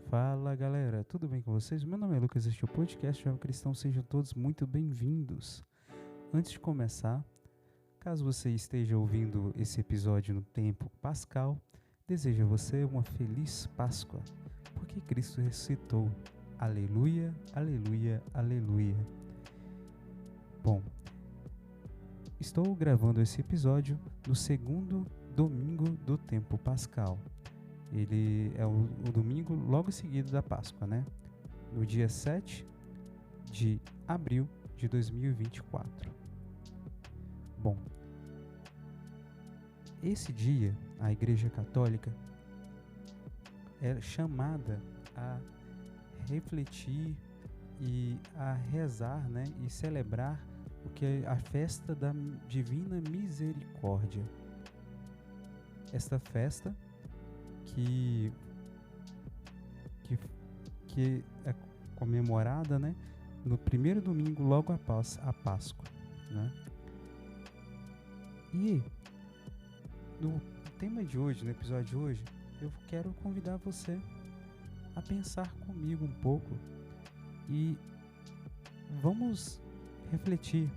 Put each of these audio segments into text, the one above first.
Fala galera, tudo bem com vocês? Meu nome é Lucas, este é o podcast Jovem Cristão, sejam todos muito bem-vindos. Antes de começar, caso você esteja ouvindo esse episódio no tempo pascal, desejo a você uma feliz Páscoa, porque Cristo ressuscitou. Aleluia, aleluia, aleluia. Bom, estou gravando esse episódio no segundo domingo do tempo pascal. Ele é o domingo logo seguido da Páscoa, né? No dia 7 de abril de 2024. Bom, esse dia a Igreja Católica é chamada a refletir e a rezar, né? E celebrar o que é a festa da Divina Misericórdia. Esta festa que é comemorada, né, no primeiro domingo logo após a Páscoa, né? E no tema de hoje, no episódio de hoje, eu quero convidar você a pensar comigo um pouco e vamos refletir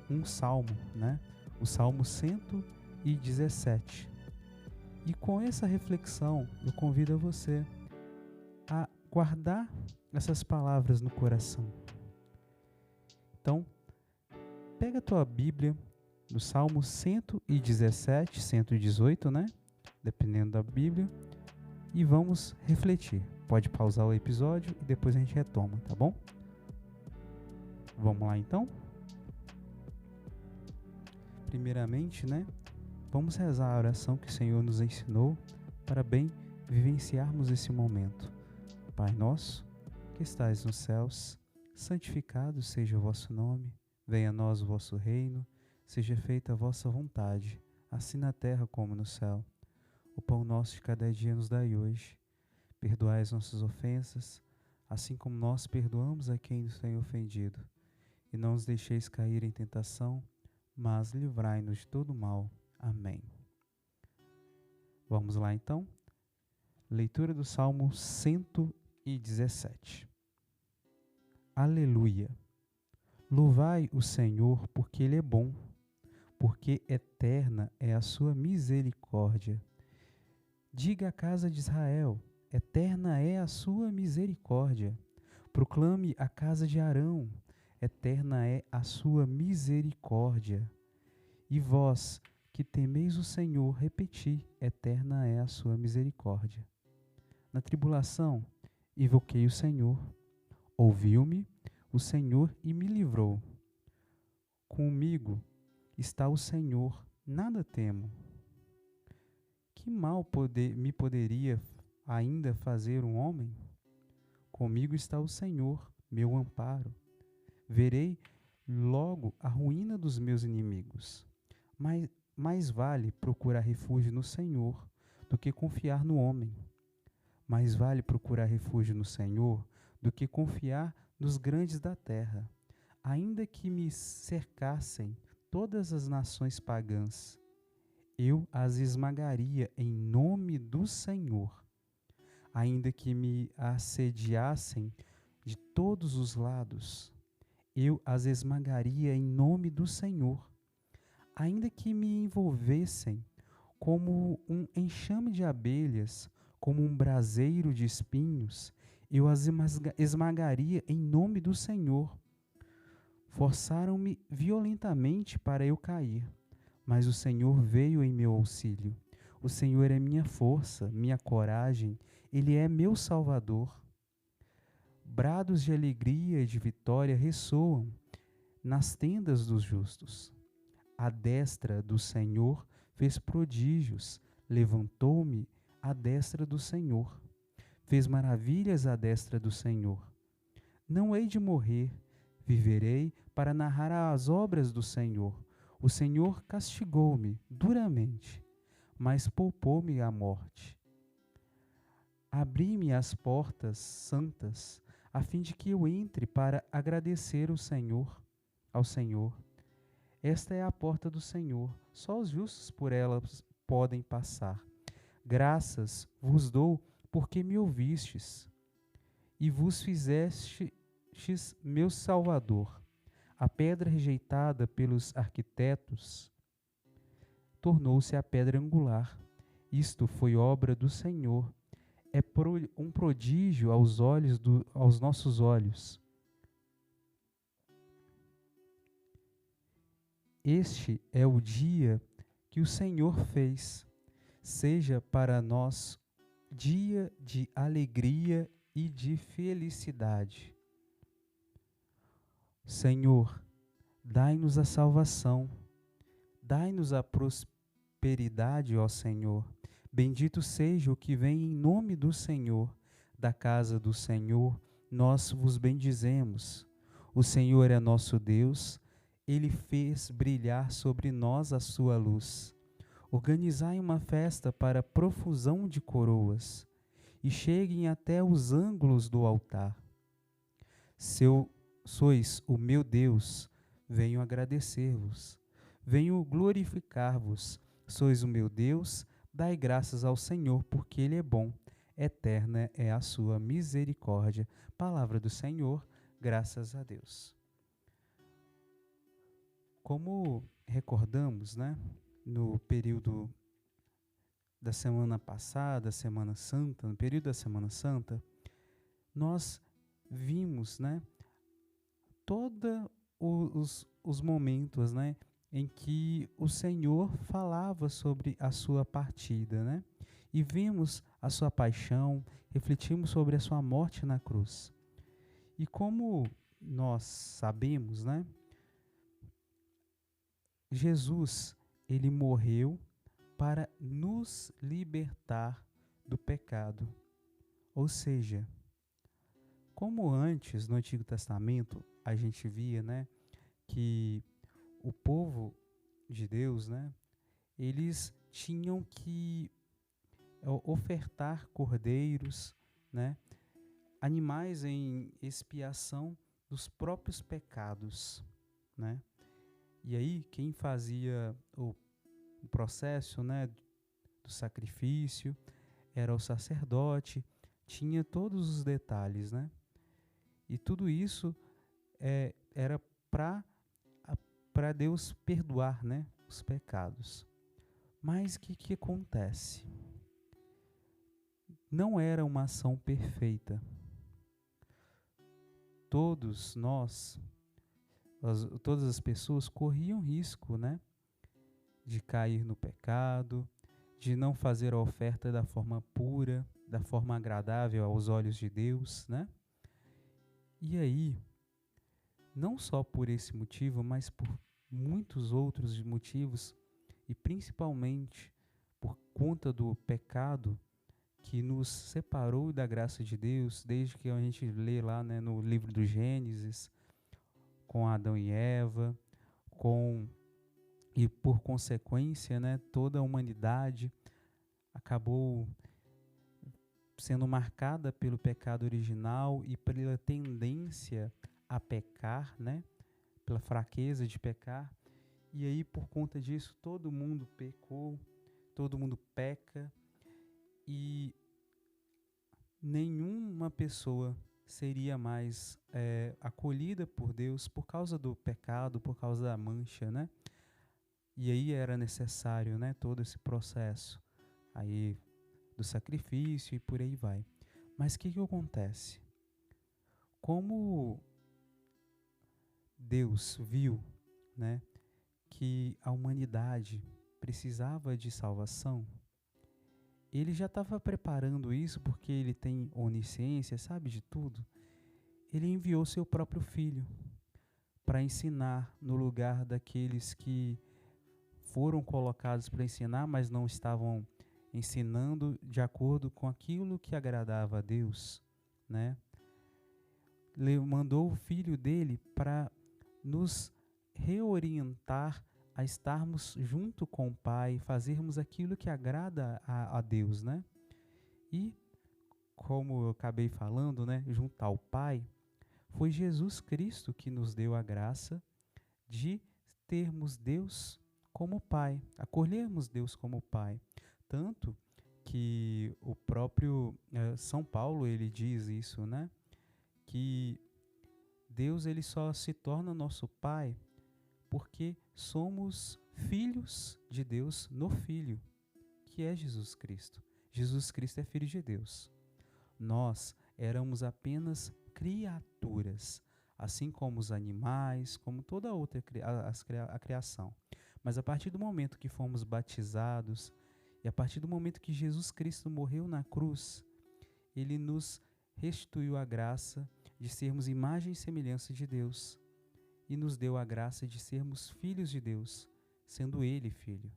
um salmo, né? O Salmo 117. E com essa reflexão, eu convido você a guardar essas palavras no coração. Então, pega a tua Bíblia, no Salmo 117, 118, né? Dependendo da Bíblia, e vamos refletir. Pode pausar o episódio e depois a gente retoma, tá bom? Vamos lá então? Primeiramente, né? Vamos rezar a oração que o Senhor nos ensinou para bem vivenciarmos esse momento. Pai nosso, que estais nos céus, santificado seja o vosso nome, venha a nós o vosso reino, seja feita a vossa vontade, assim na terra como no céu. O pão nosso de cada dia nos dai hoje. Perdoai as nossas ofensas, assim como nós perdoamos a quem nos tem ofendido. E não nos deixeis cair em tentação, mas livrai-nos de todo mal. Amém. Vamos lá então. Leitura do Salmo 117. Aleluia. Louvai o Senhor, porque Ele é bom, porque eterna é a sua misericórdia. Diga à casa de Israel, eterna é a sua misericórdia. Proclame à casa de Arão, eterna é a sua misericórdia. E vós, que temeis o Senhor, repeti, eterna é a sua misericórdia. Na tribulação, invoquei o Senhor. Ouviu-me o Senhor e me livrou. Comigo está o Senhor, nada temo. Que mal me poderia ainda fazer um homem? Comigo está o Senhor, meu amparo. Verei logo a ruína dos meus inimigos. Mais vale procurar refúgio no Senhor do que confiar no homem. Mais vale procurar refúgio no Senhor do que confiar nos grandes da terra. Ainda que me cercassem todas as nações pagãs, eu as esmagaria em nome do Senhor. Ainda que me assediassem de todos os lados, eu as esmagaria em nome do Senhor. Ainda que me envolvessem como um enxame de abelhas, como um braseiro de espinhos, eu as esmagaria em nome do Senhor. Forçaram-me violentamente para eu cair, mas o Senhor veio em meu auxílio. O Senhor é minha força, minha coragem, Ele é meu Salvador. Brados de alegria e de vitória ressoam nas tendas dos justos. A destra do Senhor fez prodígios, levantou-me a destra do Senhor. Fez maravilhas à destra do Senhor. Não hei de morrer, viverei para narrar as obras do Senhor. O Senhor castigou-me duramente, mas poupou-me a morte. Abri-me as portas santas, a fim de que eu entre para agradecer ao Senhor. Esta é a porta do Senhor, só os justos por ela podem passar. Graças vos dou porque me ouvistes. e vos fizestes meu Salvador. A pedra rejeitada pelos arquitetos tornou-se a pedra angular. Isto foi obra do Senhor. É um prodígio aos nossos olhos. Este é o dia que o Senhor fez. Seja para nós dia de alegria e de felicidade. Senhor, dai-nos a salvação, dai-nos a prosperidade, ó Senhor. Bendito seja o que vem em nome do Senhor. Da casa do Senhor, nós vos bendizemos. O Senhor é nosso Deus, Ele fez brilhar sobre nós a sua luz. Organizai uma festa para profusão de coroas, e cheguem até os ângulos do altar. Sois o meu Deus, venho agradecer-vos, venho glorificar-vos. Sois o meu Deus, dai graças ao Senhor, porque Ele é bom, eterna é a sua misericórdia. Palavra do Senhor, graças a Deus. Como recordamos, no período da semana passada, Semana Santa, no período da Semana Santa, nós vimos, todos os momentos, em que o Senhor falava sobre a sua partida, e vimos a sua paixão, refletimos sobre a sua morte na cruz. E como nós sabemos, Jesus, ele morreu para nos libertar do pecado. Ou seja, como antes, no Antigo Testamento, a gente via, que o povo de Deus, eles tinham que ofertar cordeiros, animais em expiação dos próprios pecados, E aí, quem fazia o processo, do sacrifício era o sacerdote, tinha todos os detalhes, E tudo isso era para Deus perdoar, os pecados. Mas o que acontece? Não era uma ação perfeita. Todos nós, todas as pessoas corriam risco, de cair no pecado, de não fazer a oferta da forma pura, da forma agradável aos olhos de Deus, E aí, não só por esse motivo, mas por muitos outros motivos, e principalmente por conta do pecado que nos separou da graça de Deus, desde que a gente lê lá, no livro do Gênesis, com Adão e Eva, e por consequência, toda a humanidade acabou sendo marcada pelo pecado original e pela tendência a pecar, pela fraqueza de pecar. E aí, por conta disso, todo mundo pecou, todo mundo peca, e nenhuma pessoa seria mais acolhida por Deus por causa do pecado, por causa da mancha, E aí era necessário, todo esse processo aí do sacrifício e por aí vai. Mas o que acontece? Como Deus viu, que a humanidade precisava de salvação, Ele já estava preparando isso porque Ele tem onisciência, sabe de tudo. Ele enviou seu próprio Filho para ensinar no lugar daqueles que foram colocados para ensinar, mas não estavam ensinando de acordo com aquilo que agradava a Deus, Ele mandou o Filho dele para nos reorientar a estarmos junto com o Pai, fazermos aquilo que agrada a Deus, E, como eu acabei falando, junto ao Pai, foi Jesus Cristo que nos deu a graça de termos Deus como Pai, acolhermos Deus como Pai. Tanto que o próprio São Paulo, ele diz isso, que Deus ele só se torna nosso Pai porque somos filhos de Deus no Filho, que é Jesus Cristo. Jesus Cristo é Filho de Deus. Nós éramos apenas criaturas, assim como os animais, como toda outra a criação. Mas a partir do momento que fomos batizados e a partir do momento que Jesus Cristo morreu na cruz, Ele nos restituiu a graça de sermos imagem e semelhança de Deus e nos deu a graça de sermos filhos de Deus, sendo Ele filho.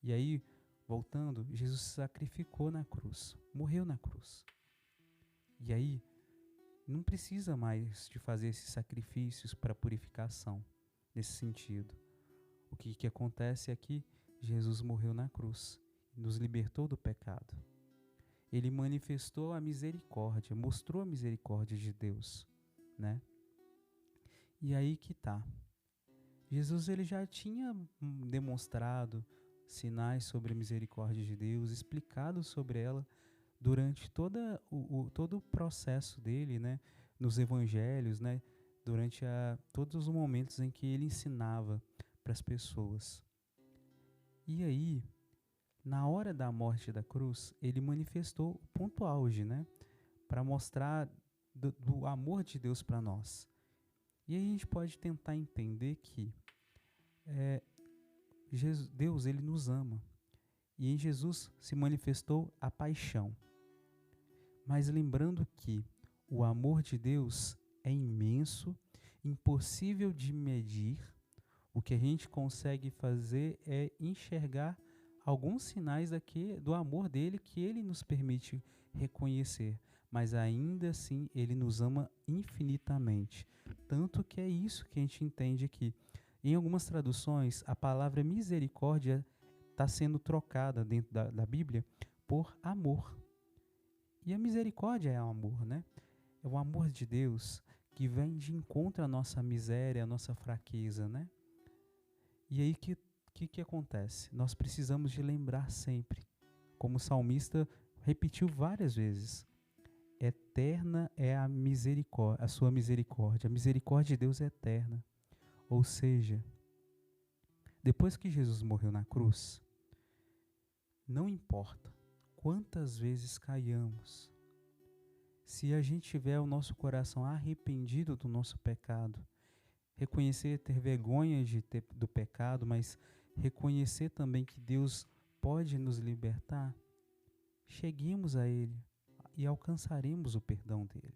E aí, voltando, Jesus se sacrificou na cruz, morreu na cruz. E aí, não precisa mais de fazer esses sacrifícios para purificação, nesse sentido. O que acontece é que Jesus morreu na cruz, nos libertou do pecado. Ele manifestou a misericórdia, mostrou a misericórdia de Deus, né? E aí que tá. Jesus ele já tinha demonstrado sinais sobre a misericórdia de Deus, explicado sobre ela durante todo o processo dele, né? Nos evangelhos, né? Durante todos os momentos em que ele ensinava para as pessoas. E aí, na hora da morte da cruz, ele manifestou o ponto auge, né? Para mostrar do amor de Deus para nós. E aí a gente pode tentar entender que Deus ele nos ama. E em Jesus se manifestou a paixão. Mas lembrando que o amor de Deus é imenso, impossível de medir. O que a gente consegue fazer é enxergar alguns sinais do amor dele que ele nos permite reconhecer, mas ainda assim ele nos ama infinitamente. Tanto que é isso que a gente entende aqui. Em algumas traduções, a palavra misericórdia está sendo trocada dentro da Bíblia por amor. E a misericórdia é o amor, né? É o amor de Deus que vem de encontro à nossa miséria, à nossa fraqueza, né? E aí que acontece? Nós precisamos de lembrar sempre, como o salmista repetiu várias vezes, eterna é a misericórdia, a sua misericórdia. A misericórdia de Deus é eterna. Ou seja, depois que Jesus morreu na cruz, não importa quantas vezes caiamos, se a gente tiver o nosso coração arrependido do nosso pecado, reconhecer, ter vergonha do pecado, mas reconhecer também que Deus pode nos libertar, cheguemos a Ele e alcançaremos o perdão dEle.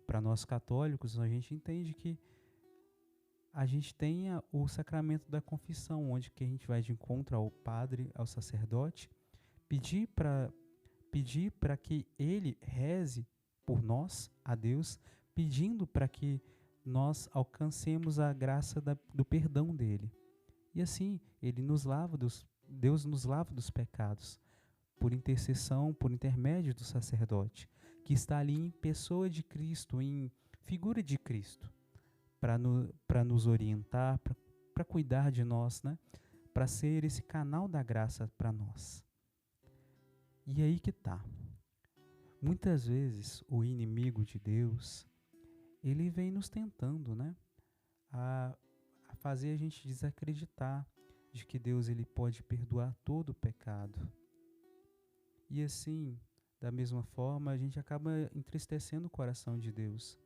Para nós católicos, a gente entende que a gente tem o sacramento da confissão, onde que a gente vai de encontro ao padre, ao sacerdote, pedir para que ele reze por nós, a Deus, pedindo para que nós alcancemos a graça do perdão dele. E assim, Deus nos lava dos pecados, por intercessão, por intermédio do sacerdote, que está ali em pessoa de Cristo, em figura de Cristo, para nos orientar, para cuidar de nós, né? Para ser esse canal da graça para nós. E aí que tá. Muitas vezes o inimigo de Deus, ele vem nos tentando, né? A fazer a gente desacreditar de que Deus ele pode perdoar todo o pecado. E assim, da mesma forma, a gente acaba entristecendo o coração de Deus.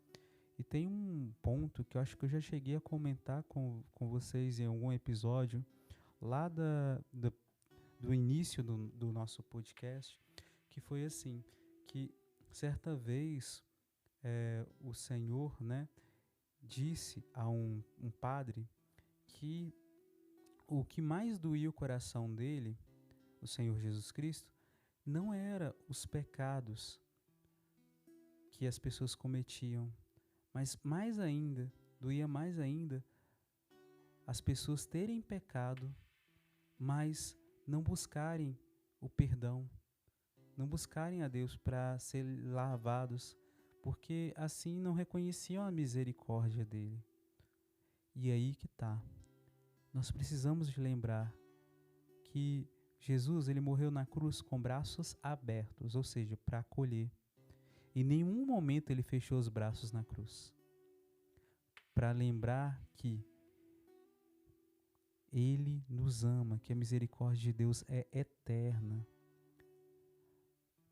E tem um ponto que eu acho que eu já cheguei a comentar com vocês em algum episódio, lá do início do nosso podcast, que foi assim, que certa vez o Senhor, né, disse a um padre que o que mais doía o coração dele, o Senhor Jesus Cristo, não era os pecados que as pessoas cometiam, mas doía mais ainda as pessoas terem pecado, mas não buscarem o perdão, não buscarem a Deus para ser lavados, porque assim não reconheciam a misericórdia dele. E aí que tá. Nós precisamos de lembrar que Jesus ele morreu na cruz com braços abertos, ou seja, para acolher. Em nenhum momento ele fechou os braços na cruz. Para lembrar que Ele nos ama, que a misericórdia de Deus é eterna.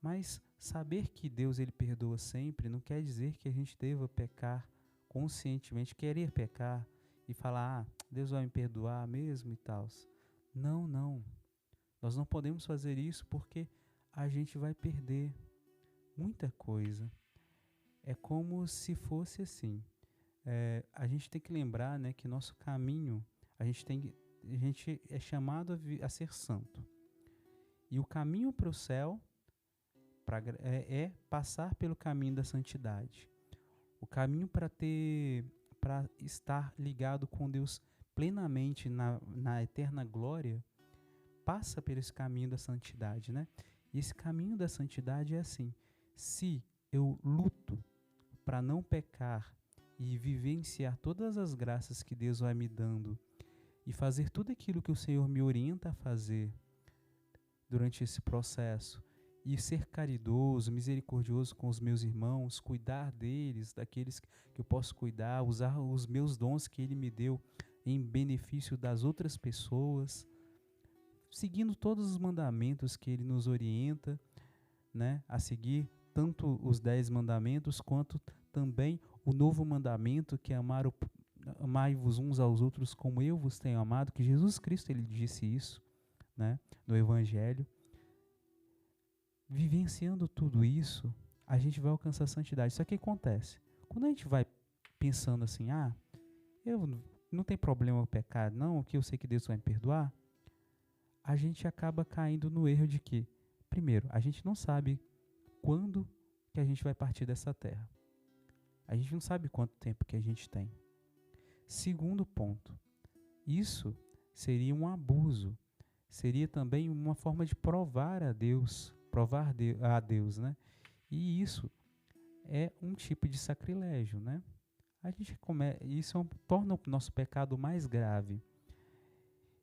Mas saber que Deus ele perdoa sempre não quer dizer que a gente deva pecar conscientemente, querer pecar e falar, Deus vai me perdoar mesmo e tal. Não, não. Nós não podemos fazer isso porque a gente vai perder muita coisa. É como se fosse assim. A gente tem que lembrar, né, que nosso caminho, a gente é chamado a ser santo. E o caminho para o céu é passar pelo caminho da santidade. O caminho para estar ligado com Deus plenamente na eterna glória passa por esse caminho da santidade, né? E esse caminho da santidade é assim: se eu luto para não pecar e vivenciar todas as graças que Deus vai me dando e fazer tudo aquilo que o Senhor me orienta a fazer durante esse processo, e ser caridoso, misericordioso com os meus irmãos, cuidar deles, daqueles que eu posso cuidar, usar os meus dons que Ele me deu em benefício das outras pessoas, seguindo todos os mandamentos que Ele nos orienta, né, a seguir, tanto os 10 mandamentos, quanto também o novo mandamento, que é amai-vos uns aos outros como eu vos tenho amado, que Jesus Cristo ele disse isso, né, no Evangelho. Vivenciando tudo isso, a gente vai alcançar a santidade. Só que acontece, quando a gente vai pensando assim, eu não tem problema eu pecar, não, que eu sei que Deus vai me perdoar, a gente acaba caindo no erro de que, primeiro, a gente não sabe quando que a gente vai partir dessa terra. A gente não sabe quanto tempo que a gente tem. Segundo ponto, isso seria um abuso, seria também uma forma de provar a Deus, né? E isso é um tipo de sacrilégio, né? Isso torna o nosso pecado mais grave.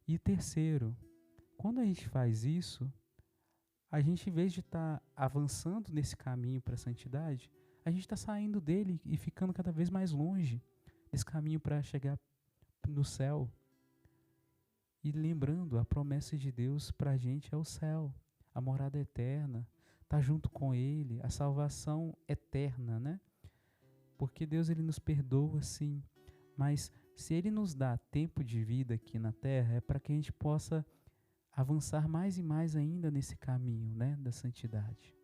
E terceiro, quando a gente faz isso, a gente, em vez de estar avançando nesse caminho para a santidade, a gente está saindo dele e ficando cada vez mais longe desse caminho para chegar no céu. E lembrando, a promessa de Deus para a gente é o céu, a morada eterna, estar junto com Ele, a salvação eterna, né? Porque Deus ele nos perdoa, sim, mas se Ele nos dá tempo de vida aqui na terra, é para que a gente possa avançar mais e mais ainda nesse caminho, né, da santidade.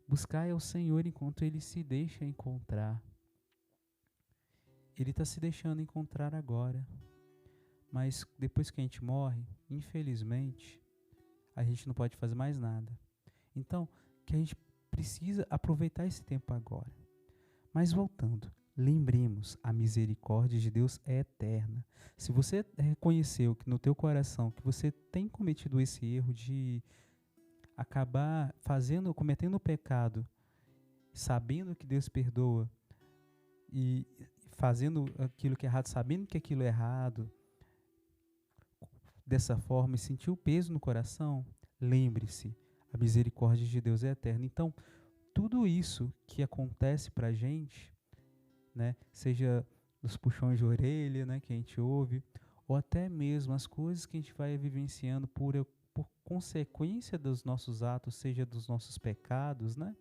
Buscar é o Senhor enquanto Ele se deixa encontrar. Ele está se deixando encontrar agora. Mas depois que a gente morre, infelizmente, a gente não pode fazer mais nada. Então, que a gente precisa aproveitar esse tempo agora. Mas voltando, lembremos, a misericórdia de Deus é eterna. Se você reconheceu que no teu coração que você tem cometido esse erro de acabar cometendo o pecado, sabendo que Deus perdoa e fazendo aquilo que é errado, sabendo que aquilo é errado, dessa forma e sentir o peso no coração, lembre-se, a misericórdia de Deus é eterna. Então, tudo isso que acontece para a gente, né, seja os puxões de orelha, né, que a gente ouve, ou até mesmo as coisas que a gente vai vivenciando por consequência dos nossos atos, seja dos nossos pecados, né,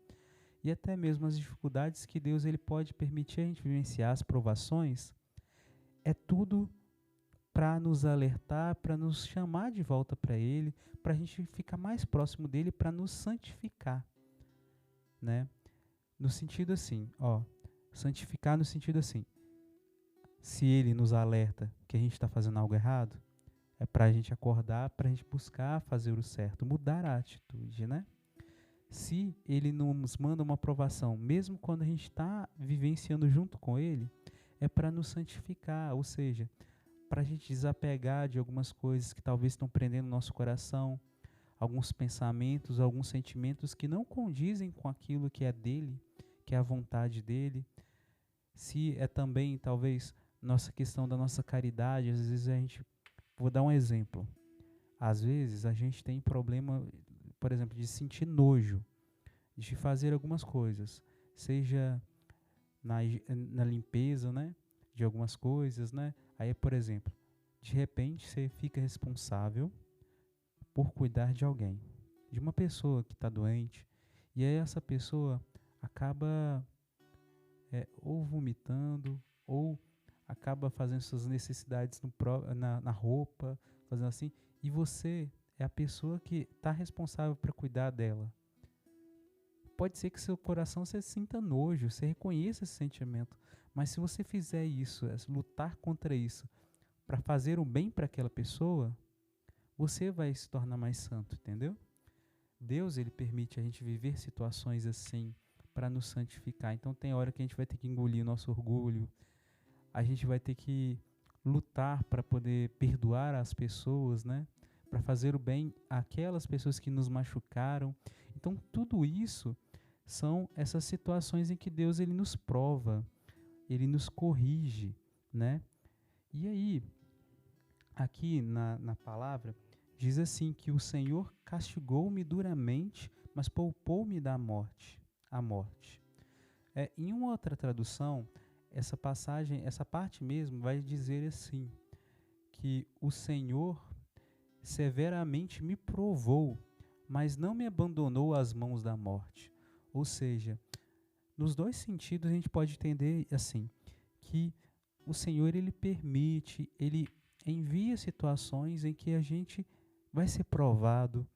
e até mesmo as dificuldades que Deus ele pode permitir a gente vivenciar, as provações, é tudo para nos alertar, para nos chamar de volta para Ele, para a gente ficar mais próximo dEle, para nos santificar, né? No sentido assim, santificar no sentido assim, se Ele nos alerta que a gente está fazendo algo errado, é para a gente acordar, para a gente buscar fazer o certo, mudar a atitude, né? Se Ele nos manda uma aprovação, mesmo quando a gente está vivenciando junto com Ele, é para nos santificar, ou seja, para a gente desapegar de algumas coisas que talvez estão prendendo o nosso coração, alguns pensamentos, alguns sentimentos que não condizem com aquilo que é dele, que é a vontade dele. Se é também, talvez, nossa questão da nossa caridade, às vezes vou dar um exemplo, às vezes a gente tem problema, por exemplo, de sentir nojo, de fazer algumas coisas. seja na limpeza, né, de algumas coisas, né? Aí, por exemplo, de repente você fica responsável por cuidar de alguém, de uma pessoa que está doente, e aí essa pessoa acaba ou vomitando, ou acaba fazendo suas necessidades na roupa, fazendo assim, e você é a pessoa que está responsável para cuidar dela. Pode ser que seu coração você sinta nojo, você reconheça esse sentimento, mas se você fizer isso, lutar contra isso, para fazer o bem para aquela pessoa, você vai se tornar mais santo, entendeu? Deus, ele permite a gente viver situações assim para nos santificar. Então tem hora que a gente vai ter que engolir o nosso orgulho, a gente vai ter que lutar para poder perdoar as pessoas, né? Para fazer o bem àquelas pessoas que nos machucaram. Então tudo isso são essas situações em que Deus ele nos prova, ele nos corrige, né? E aí, aqui na palavra, diz assim que o Senhor castigou-me duramente, mas poupou-me da morte, a morte. Em uma outra tradução, essa passagem, essa parte mesmo vai dizer assim, que o Senhor severamente me provou, mas não me abandonou às mãos da morte. Ou seja, nos dois sentidos a gente pode entender assim, que o Senhor ele permite, ele envia situações em que a gente vai ser provado,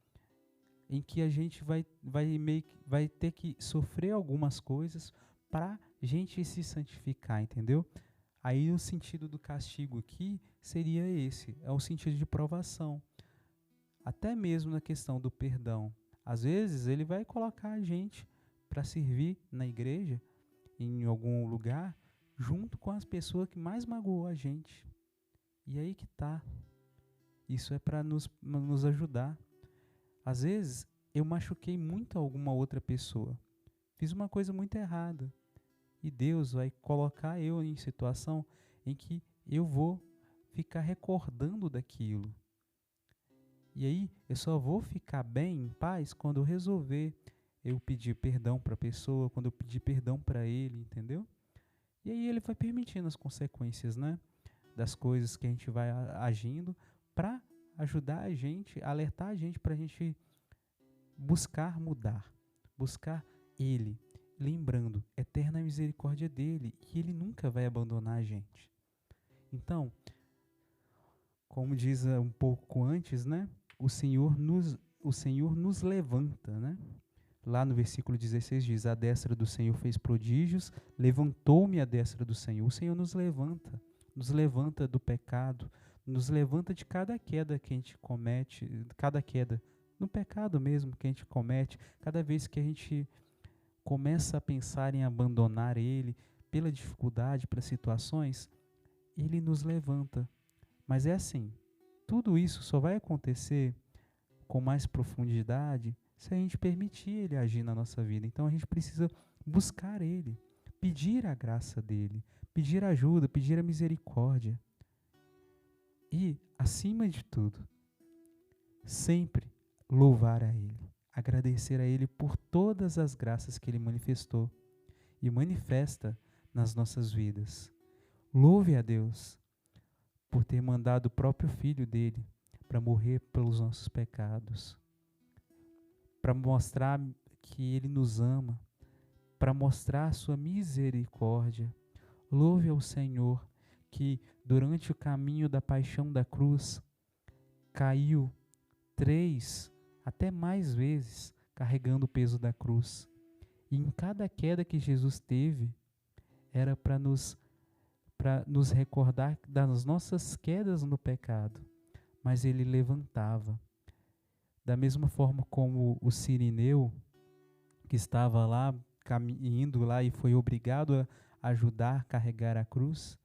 em que a gente vai ter que sofrer algumas coisas para a gente se santificar, entendeu? Aí o sentido do castigo aqui seria esse, é o sentido de provação. Até mesmo na questão do perdão. Às vezes ele vai colocar a gente para servir na igreja, em algum lugar, junto com as pessoas que mais magoou a gente. E aí que tá. Isso é para nos ajudar. Às vezes eu machuquei muito alguma outra pessoa. Fiz uma coisa muito errada. E Deus vai colocar eu em situação em que eu vou ficar recordando daquilo. E aí eu só vou ficar bem, em paz, quando eu resolver eu pedir perdão para a pessoa, quando eu pedir perdão para ele, entendeu? E aí ele vai permitindo as consequências, né, das coisas que a gente vai agindo para ajudar a gente, alertar a gente para a gente buscar mudar, buscar ele, lembrando, eterna misericórdia dele, e ele nunca vai abandonar a gente. Então, como diz um pouco antes, né, o Senhor nos levanta, né? Lá no versículo 16 diz, a destra do Senhor fez prodígios, levantou-me a destra do Senhor. O Senhor nos levanta do pecado, nos levanta de cada queda que a gente comete, cada queda no pecado mesmo que a gente comete, cada vez que a gente começa a pensar em abandonar Ele, pela dificuldade, pelas situações, Ele nos levanta. Mas é assim, tudo isso só vai acontecer com mais profundidade se a gente permitir Ele agir na nossa vida. Então a gente precisa buscar Ele, pedir a graça dEle, pedir ajuda, pedir a misericórdia. E, acima de tudo, sempre louvar a Ele, agradecer a Ele por todas as graças que Ele manifestou e manifesta nas nossas vidas. Louve a Deus por ter mandado o próprio Filho dele para morrer pelos nossos pecados, para mostrar que Ele nos ama, para mostrar a sua misericórdia. Louve ao Senhor que durante o caminho da paixão da cruz caiu 3, até mais vezes, carregando o peso da cruz. E em cada queda que Jesus teve, era para nos recordar das nossas quedas no pecado, mas ele levantava. Da mesma forma como o sirineu, que estava lá, indo lá e foi obrigado a ajudar a carregar a cruz,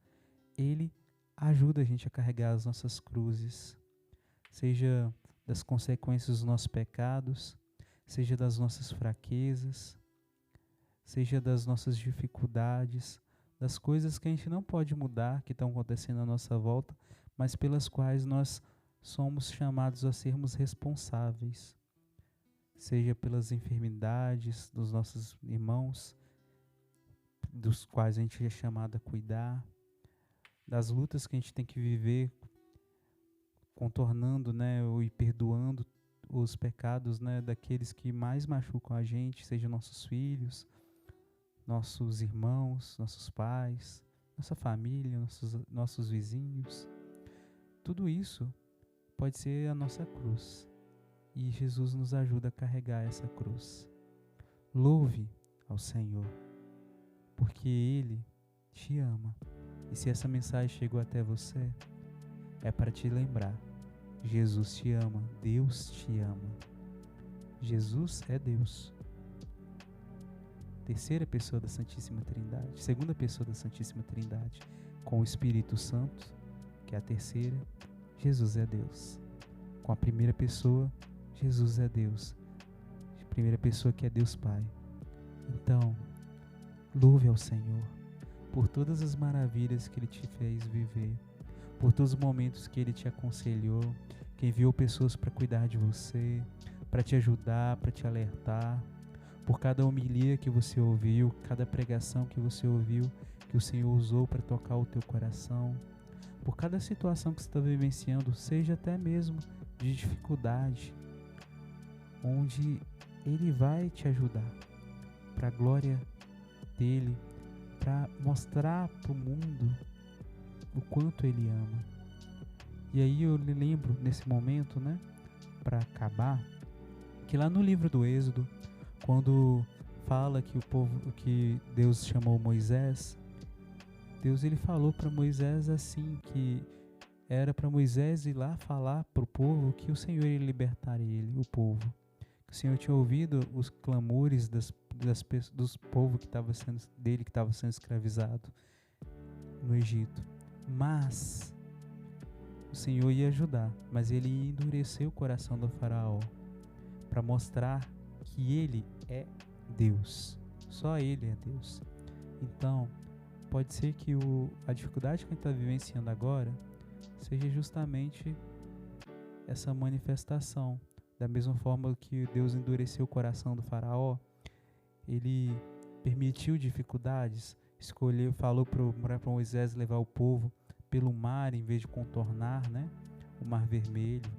ele ajuda a gente a carregar as nossas cruzes, seja das consequências dos nossos pecados, seja das nossas fraquezas, seja das nossas dificuldades, das coisas que a gente não pode mudar, que estão acontecendo à nossa volta, mas pelas quais nós somos chamados a sermos responsáveis, seja pelas enfermidades dos nossos irmãos, dos quais a gente é chamado a cuidar, das lutas que a gente tem que viver, contornando, né, e perdoando os pecados, né, daqueles que mais machucam a gente, sejam nossos filhos, nossos irmãos, nossos pais, nossa família, nossos vizinhos. Tudo isso pode ser a nossa cruz. E Jesus nos ajuda a carregar essa cruz. Louve ao Senhor, porque Ele te ama. E se essa mensagem chegou até você, é para te lembrar: Jesus te ama, Deus te ama. Jesus é Deus. Terceira pessoa da Santíssima Trindade, segunda pessoa da Santíssima Trindade, com o Espírito Santo, que é a terceira. Jesus é Deus. Com a primeira pessoa, Jesus é Deus. A primeira pessoa, que é Deus Pai. Então, louve ao Senhor por todas as maravilhas que Ele te fez viver, por todos os momentos que Ele te aconselhou, que enviou pessoas para cuidar de você, para te ajudar, para te alertar, por cada homilia que você ouviu, cada pregação que você ouviu, que o Senhor usou para tocar o teu coração, por cada situação que você está vivenciando, seja até mesmo de dificuldade, onde Ele vai te ajudar, para a glória dEle, para mostrar para o mundo o quanto Ele ama. E aí eu me lembro nesse momento, né, para acabar, que lá no livro do Êxodo, quando fala que que Deus chamou Moisés, Deus ele falou para Moisés assim, que era para Moisés ir lá falar para o povo que o Senhor ia libertar o povo. Que o Senhor tinha ouvido os clamores dos povos que estava sendo escravizado no Egito. Mas o Senhor ia ajudar, mas ele ia endurecer o coração do faraó para mostrar que ele é Deus. Só ele é Deus. Então, pode ser que a dificuldade que a gente está vivenciando agora seja justamente essa manifestação. Da mesma forma que Deus endureceu o coração do faraó, ele permitiu dificuldades, falou para Moisés levar o povo pelo mar em vez de contornar, né, o Mar Vermelho,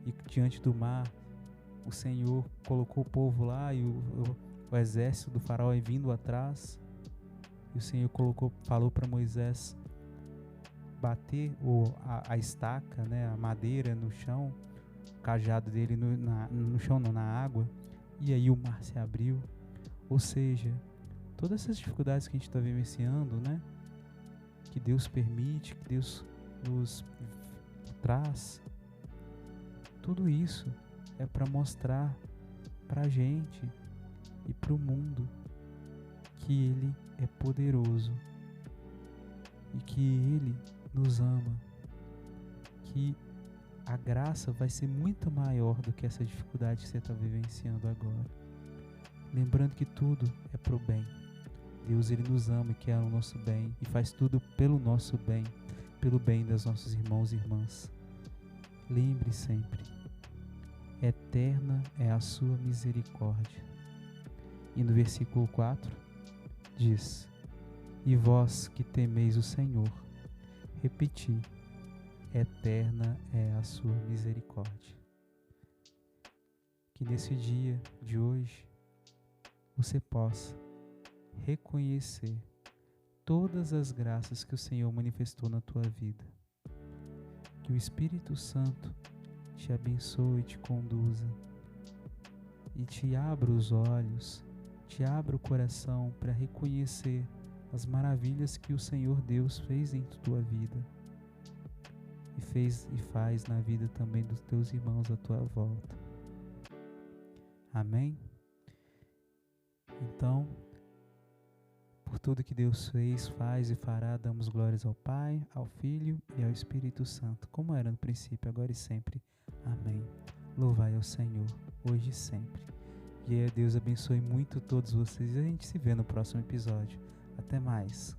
e diante do mar o Senhor colocou o povo lá e o exército do faraó vindo atrás, e o Senhor falou para Moisés bater a estaca, né, a madeira no chão, o cajado dele no chão, não, na água, e aí o mar se abriu. Ou seja, todas essas dificuldades que a gente está vivenciando, né, que Deus permite, que Deus nos traz, tudo isso é para mostrar para a gente e para o mundo que Ele é poderoso e que Ele nos ama, que a graça vai ser muito maior do que essa dificuldade que você está vivenciando agora. Lembrando que tudo é pro bem. Deus ele nos ama e quer o nosso bem e faz tudo pelo nosso bem, pelo bem dos nossos irmãos e irmãs. Lembre sempre, eterna é a sua misericórdia. E no versículo 4 diz: e vós que temeis o Senhor, repeti, eterna é a sua misericórdia. Que nesse dia de hoje você possa reconhecer todas as graças que o Senhor manifestou na tua vida. Que o Espírito Santo te abençoe e te conduza e te abra os olhos, te abra o coração para reconhecer as maravilhas que o Senhor Deus fez em tua vida e fez e faz na vida também dos teus irmãos à tua volta. Amém? Então, por tudo que Deus fez, faz e fará, damos glórias ao Pai, ao Filho e ao Espírito Santo, como era no princípio, agora e sempre. Amém. Louvai ao Senhor, hoje e sempre. E Deus abençoe muito todos vocês e a gente se vê no próximo episódio. Até mais.